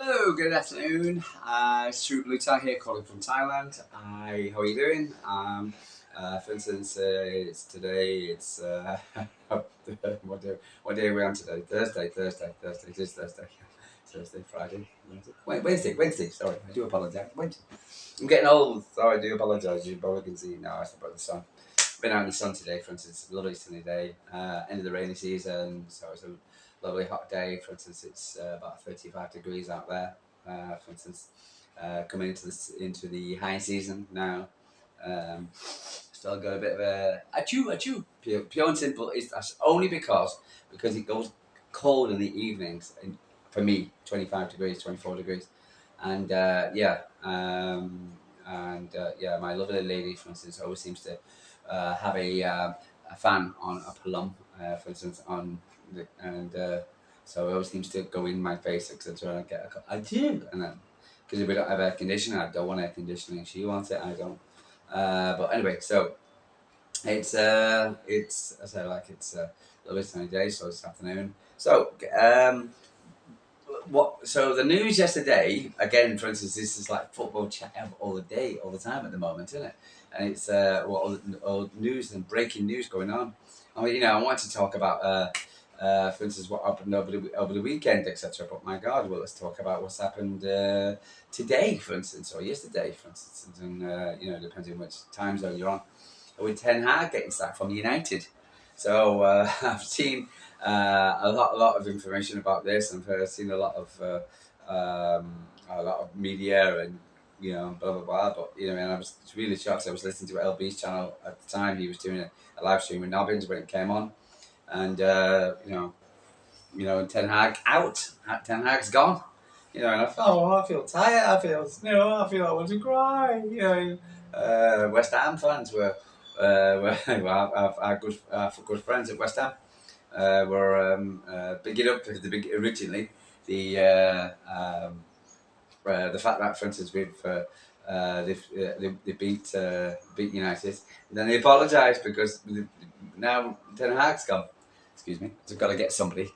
Hello, good afternoon. It's True Blue Tie here, calling from Thailand. How are you doing? For instance, it's today. It's what day are we on today? Thursday. It is Thursday. Thursday, Friday, Wednesday. Sorry, I do apologise. Wednesday. I'm getting old, so I do apologise. You probably can see now. I about the sun. Been out in the sun today, for instance. Lovely sunny day. End of the rainy season, so it's a lovely hot day. For instance, it's about 35 degrees out there. For instance, coming into the high season now. Still got a bit of a achoo. Pure and simple is that's only because it goes cold in the evenings. And for me, 25 degrees, 24 degrees, and yeah, my lovely lady, for instance, always seems to have a fan on a plum, for instance, on the and. So it always seems to go in my face, etc. And I get I do, and then because if we don't have air conditioning, I don't want air conditioning. She wants it, I don't. But anyway, so it's I say like it's a little bit sunny day, so this afternoon. So So the news yesterday again, for instance, this is like football chat all the day, all the time at the moment, isn't it? And it's all news and breaking news going on. I mean, I want to talk about for instance, what happened over the weekend, etc. But my God, well, let's talk about what's happened today, for instance, or yesterday, for instance, and depending on which time zone you're on. With Ten Hag getting sacked from United, so I've seen a lot of information about this, and I've seen a lot of media and blah blah blah. But and I was really shocked. I was listening to LB's channel at the time. He was doing a live stream with Nobbins when it came on, and Ten Hag out. Ten Hag's gone. And I felt, I feel tired. I feel I want to cry. West Ham fans were, our good friends at West Ham were bigging up originally the fact that, for instance, they beat United, and then they apologised because now Ten Hag's gone. Excuse me, I've got to get somebody.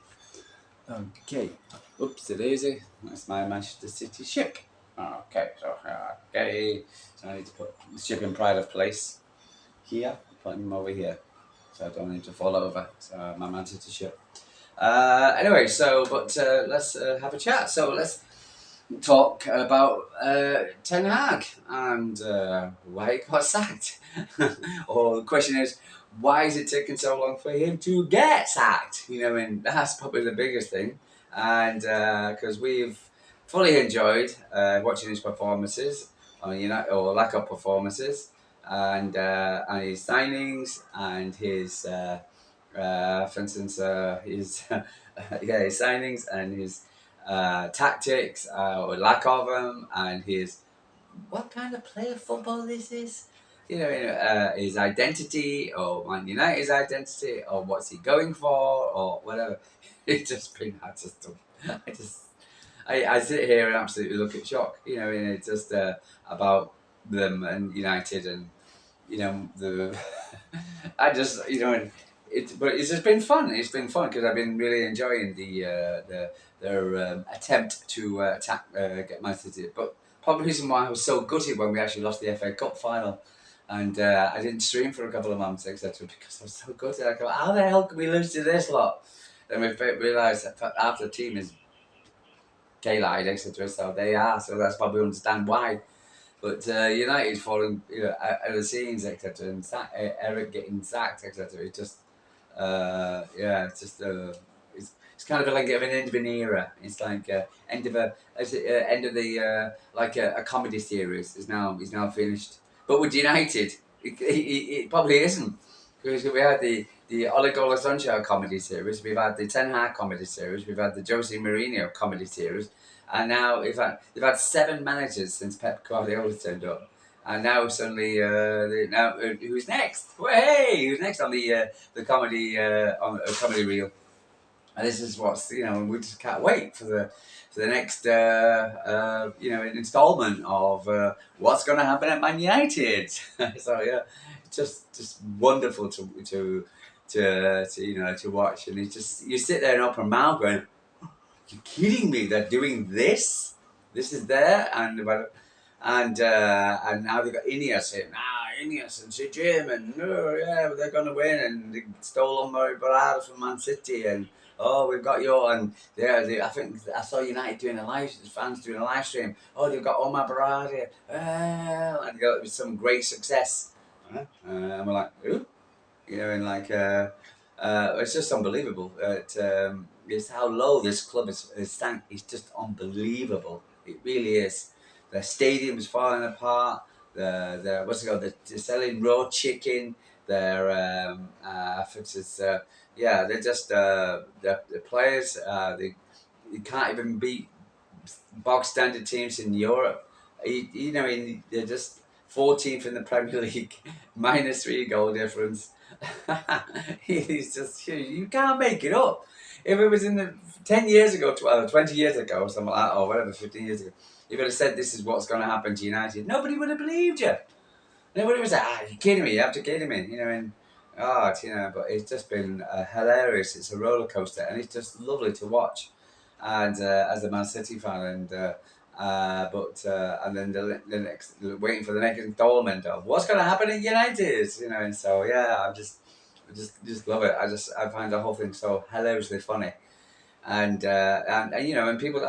Okay, oopsie daisy. That's my Manchester City ship. Okay, so I need to put the ship in pride of place here. Put him over here, so I don't need to fall over. So my Manchester ship. Anyway, but let's have a chat. So let's talk about Ten Hag and why he got sacked. Or the question is, why is it taking so long for him to get sacked? And that's probably the biggest thing. And because we've fully enjoyed watching his performances on United, or lack of performances, and his signings and his, for instance, his his signings and his tactics or lack of them, and his what kind of player football this is. His identity, or Man United's identity, or what's he going for, or whatever. It's just been, I sit here and absolutely look at shock. And it's just about them and United, and the I just but it's just been fun. It's been fun because I've been really enjoying their attempt to get Man City. But probably the reason why I was so gutted when we actually lost the FA Cup final, and I didn't stream for a couple of months, etc. Because I was so gutted. I go, how the hell can we lose to this lot? Then we realised that after the team is K-Lied, etc. So they are. So that's probably understand why. But United falling out of the scenes, etc. And Erik getting sacked, etc. It just it's just it's kind of like an end of an era. It's like end of the like a comedy series is now finished. But with United, it probably isn't, because we had the Ole Gunnar Solskjaer comedy series, we've had the Ten Hag comedy series, we've had the Jose Mourinho comedy series, and now they've had 7 managers since Pep Guardiola turned up. And now suddenly, who's next? Well, hey, who's next on the comedy on a comedy reel? And this is what's we just can't wait for the next installment of what's going to happen at Man United. So yeah, just wonderful to watch, and it's just you sit there and open mouth going, "You're kidding me? They're doing this." This is there, and now they've got Ineos saying, Ineos and Sir Jim, and oh yeah, they're going to win, and they stole on Murray Barada from Man City, and oh, we've got your, and I think I saw United doing a live, fans doing a live stream. Oh, they've got Omar Barada, and they got it was some great success, and we're like, who? And like it's just unbelievable. It's how low this club is sank. It's just unbelievable. It really is. The stadium's falling apart. The what's it called? They're selling raw chicken. They're for instance, yeah, they're just the players. They you can't even beat bog standard teams in Europe. They're just 14th in the Premier League, minus 3 goal difference. He's just you can't make it up. If it was in the 10 years ago, 20 years ago, or something like that, or whatever, 15 years ago, you would have said this is what's going to happen to United. Nobody would have believed you. Nobody was like, you're kidding me. You have to kid him in, and but it's just been hilarious. It's a roller coaster, and it's just lovely to watch. And as a Man City fan, and then the next waiting for the next installment of what's going to happen at United, and so yeah, I just love it. I find the whole thing so hilariously funny. And people,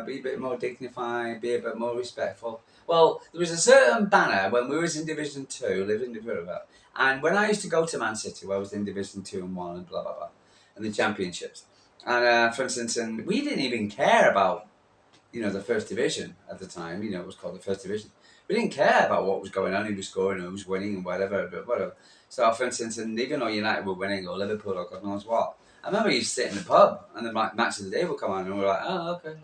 be a bit more dignified, be a bit more respectful. Well, there was a certain banner when we was in Division Two, living in Liverpool, and when I used to go to Man City, where I was in Division Two and One, and blah blah blah, and the championships, and for instance, and we didn't even care about the first division at the time. It was called the first division. We didn't care about what was going on, who was scoring, who was winning, and whatever. But whatever. So, for instance, and even though United were winning, or Liverpool, or God knows what, I remember you sit in the pub, and the match of the day would come on, and we're like, oh, okay,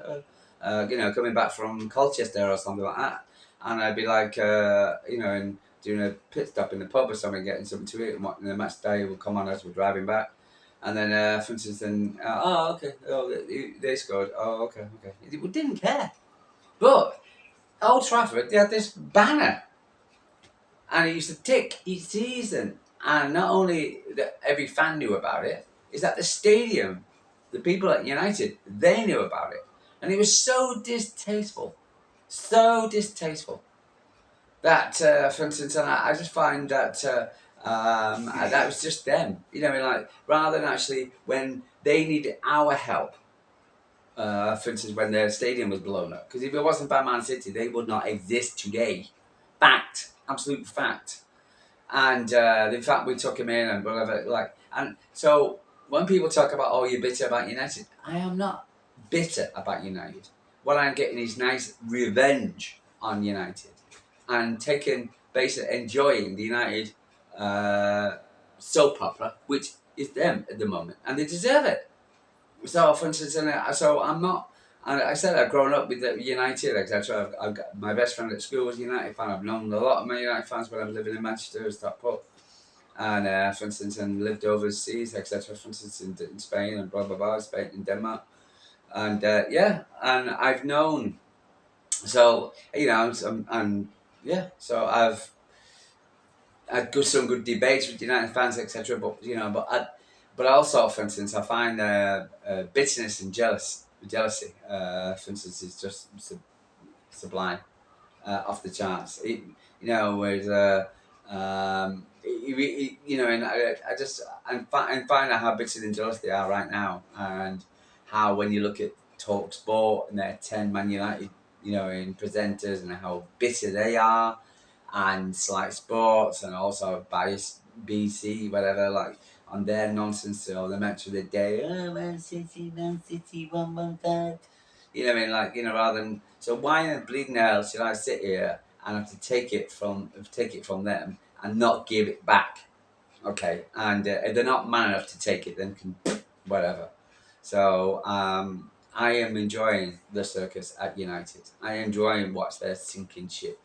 coming back from Colchester or something like that, and I'd be like, and doing a pit stop in the pub or something, getting something to eat, and the match day would come on as we're driving back. And then, for instance, okay, they scored. Oh, okay, okay. We didn't care. But Old Trafford, they had this banner, and it used to tick each season. And not only that every fan knew about it, is that the stadium, the people at United, they knew about it. And it was so distasteful that, for instance, and I just find that that was just them. Like rather than actually when they needed our help. For instance, when their stadium was blown up, because if it wasn't by Man City, they would not exist today. Fact, absolute fact. And in fact, we took him in and whatever. And so when people talk about, oh, you're bitter about United, I am not bitter about United. What I'm getting is nice revenge on United, and basically enjoying the United soap opera, which is them at the moment, and they deserve it. So, for instance, so I'm not. And I said I've grown up with the United, etc. I've got my best friend at school was a United fan. I've known a lot of my United fans when I was living in Manchester, Stockport, and for instance, and lived overseas, etc. For instance, in Spain and blah blah blah, Spain and Denmark, and and I've known. So and yeah, so I've had some good debates with United fans, etc. But also, for instance, I find bitterness and jealousy, for instance, is just sublime, off the charts. With and I just and find out how bitter and jealous they are right now, and how when you look at Talk Sport and their 10 Man United, in presenters, and how bitter they are, and Slight Sports, and also Bias BC, whatever, like on their nonsense or the match of the day. Oh, Man City, 1-1-5. Rather than so why in the bleeding hell should I sit here and have to take it from them and not give it back? Okay, and if they're not man enough to take it, then can whatever. So I am enjoying the circus at United. I am enjoying watch their sinking ship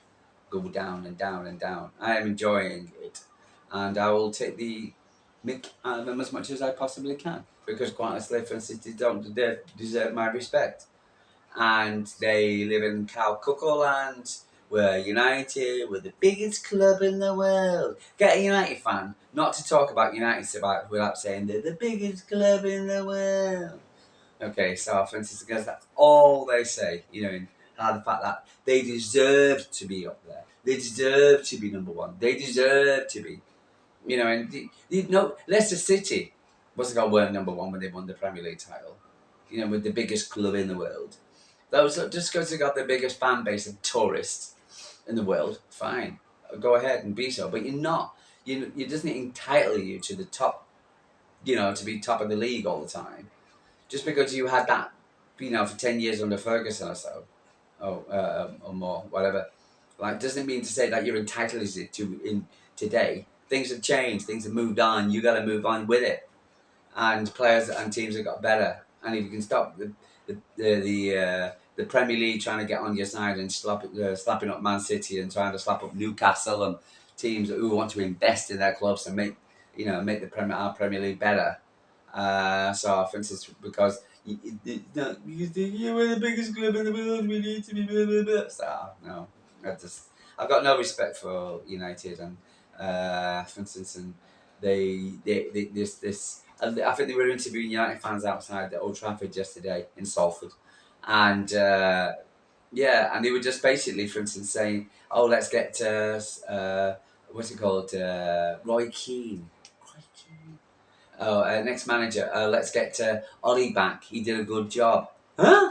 go down and down and down. I am enjoying it, and I will take the mick out of them as much as I possibly can, because quite honestly, for instance, they don't deserve my respect, and they live in Calcutta land. We're United. We're the biggest club in the world. Get a United fan not to talk about United without saying they're the biggest club in the world. Okay, so for instance, because that's all they say, are the fact that they deserve to be up there. They deserve to be number one. They deserve to be, and Leicester City wasn't going to win number one when they won the Premier League title, with the biggest club in the world. Those just because they got the biggest fan base of tourists in the world, fine, go ahead and be so. But you're not. It doesn't entitle you to the top, to be top of the league all the time. Just because you had that, for 10 years under Ferguson or so, or more, whatever. Like, doesn't mean to say that you're entitled to in today. Things have changed. Things have moved on. You got to move on with it. And players and teams have got better. And if you can stop the Premier League trying to get on your side and slapping up Man City and trying to slap up Newcastle and teams who want to invest in their clubs and make our Premier League better. So, for instance, because you think you were the biggest club in the world, we need to be blah, blah, blah. So, no, I've got no respect for United and, for instance, and I think they were interviewing United fans outside the Old Trafford yesterday in Salford, and and they were just basically, for instance, saying, "Oh, let's get what's it called, Roy Keane." Oh, next manager. Let's get Ollie back. He did a good job. Huh?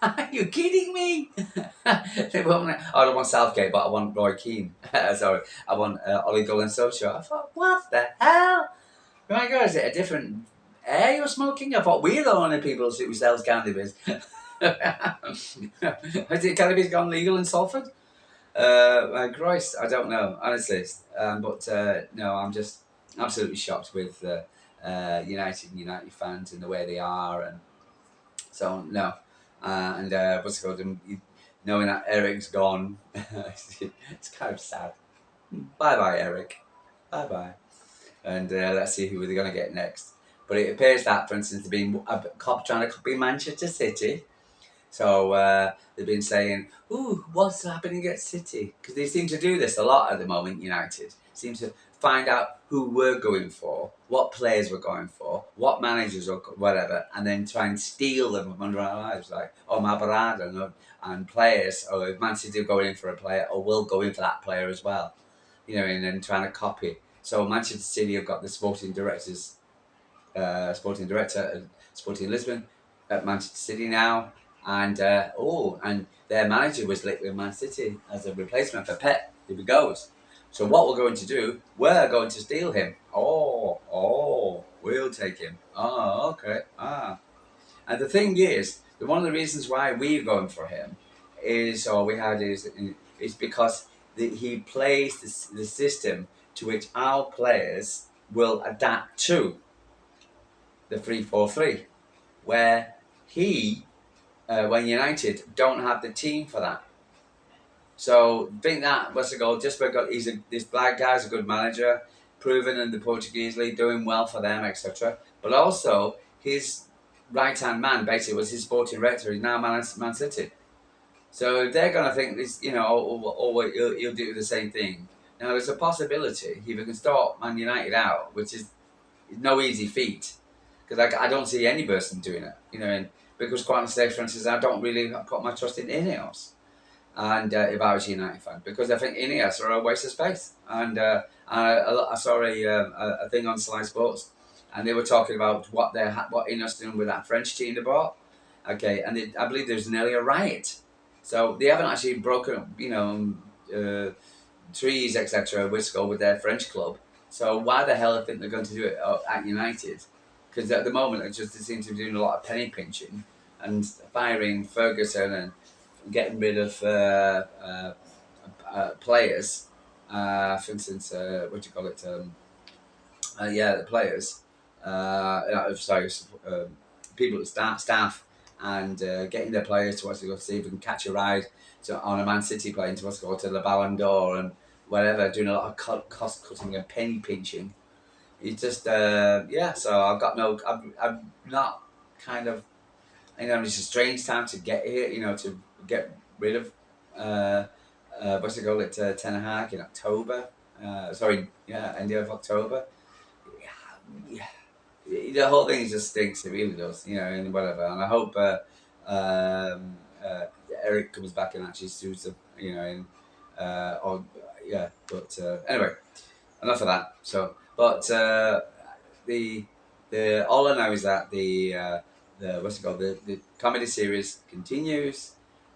Are you kidding me? I don't want Southgate, but I want Roy Keane. Sorry, I want Ollie Gunnar Solskjaer. I thought, what the hell? My God, is it a different air you're smoking? I thought we're the only people who sells cannabis. Has it cannabis gone legal in Salford? My Christ, I don't know, honestly. But no, I'm just absolutely shocked with United fans and the way they are, and so no. And what's it called? Knowing that Erik's gone, it's kind of sad. Bye bye, Erik. Bye bye. And let's see who they're going to get next. But it appears that, for instance, they've been trying to copy Manchester City. So they've been saying, "Ooh, what's happening at City?" Because they seem to do this a lot at the moment. United seem to find out who we're going for, what players we're going for, what managers or whatever, and then try and steal them from under our lives, like Mabarada and players. Or if Man City are going in for a player, or we'll go in for that player as well. And then trying to copy. So Manchester City have got the sporting director at Sporting Lisbon at Manchester City now, and and their manager was linked with Man City as a replacement for Pep if he goes. So what we're going to do, we're going to steal him. We'll take him. Oh, okay. And the thing is, one of the reasons why we're going for him is because he plays the system to which our players will adapt to, the 3-4-3, where when United don't have the team for that. So think that what's the goal? Just because this black guy's a good manager, proven in the Portuguese league, doing well for them, etc. But also his right hand man basically was his sporting director. He's now Man City. So they're going to think this, he'll do the same thing. Now there's a possibility if he can start Man United out, which is no easy feat, because I don't see any person doing it. And because quite honestly, for instance, I don't really put my trust in Ineos. And if I was a United fan, because I think Ineos are a waste of space. And I saw a thing on Sky Sports, and they were talking about what Ineos doing with that French team they bought. Okay, and I believe there's nearly a riot. So they haven't actually broken, trees, etc. with their French club. So why the hell I think they're going to do it at United? Because at the moment they seem to be doing a lot of penny pinching and firing Ferguson and getting rid of players. For instance, what do you call it? The players. People at staff and getting their players to go see if we can catch a ride on a Man City plane to go to the Ballon d'Or and whatever, doing a lot of cost cutting and penny pinching. It's just So I've got no. I'm not kind of. It's a strange time to get here. To get rid of what's it called? Ten Haag in October. End of October. Yeah. The whole thing just stinks. It really does. And whatever. And I hope Erik comes back and actually suits them, you know, and or yeah, but anyway, enough of that. So, but the all I know is that the what's it called, the comedy series continues.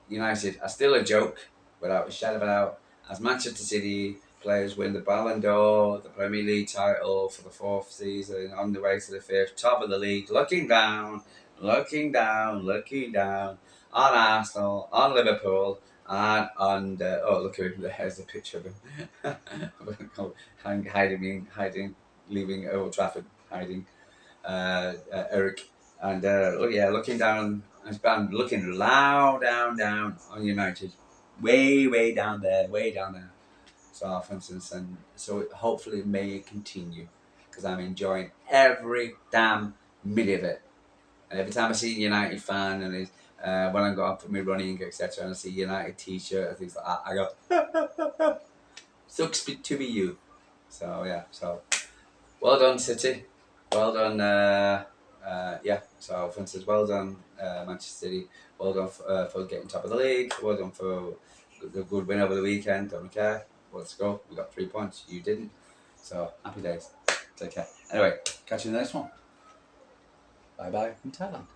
United are still a joke without a shadow of a doubt. As Manchester City players win the Ballon d'Or, the Premier League title for the fourth season, on the way to the fifth, top of the league, looking down on Arsenal, on Liverpool, and on look at him, there's a picture of him hiding, leaving Old Trafford, hiding Erik, and looking down, and looking loud down on United, way down there. So, for instance, and so hopefully it may continue because I'm enjoying every damn minute of it. And every time I see a United fan, and when I go out for my running, etc., and I see a United t-shirt and things like that, I go, sucks to be you. So yeah, so well done, City. Well done. Yeah. So, for instance, well done, Manchester City. Well done for getting top of the league. Well done for the good win over the weekend. Don't care. Let's go. We got 3 points. You didn't. So happy days. Take care. Anyway, catch you in the next one. Bye bye from Thailand.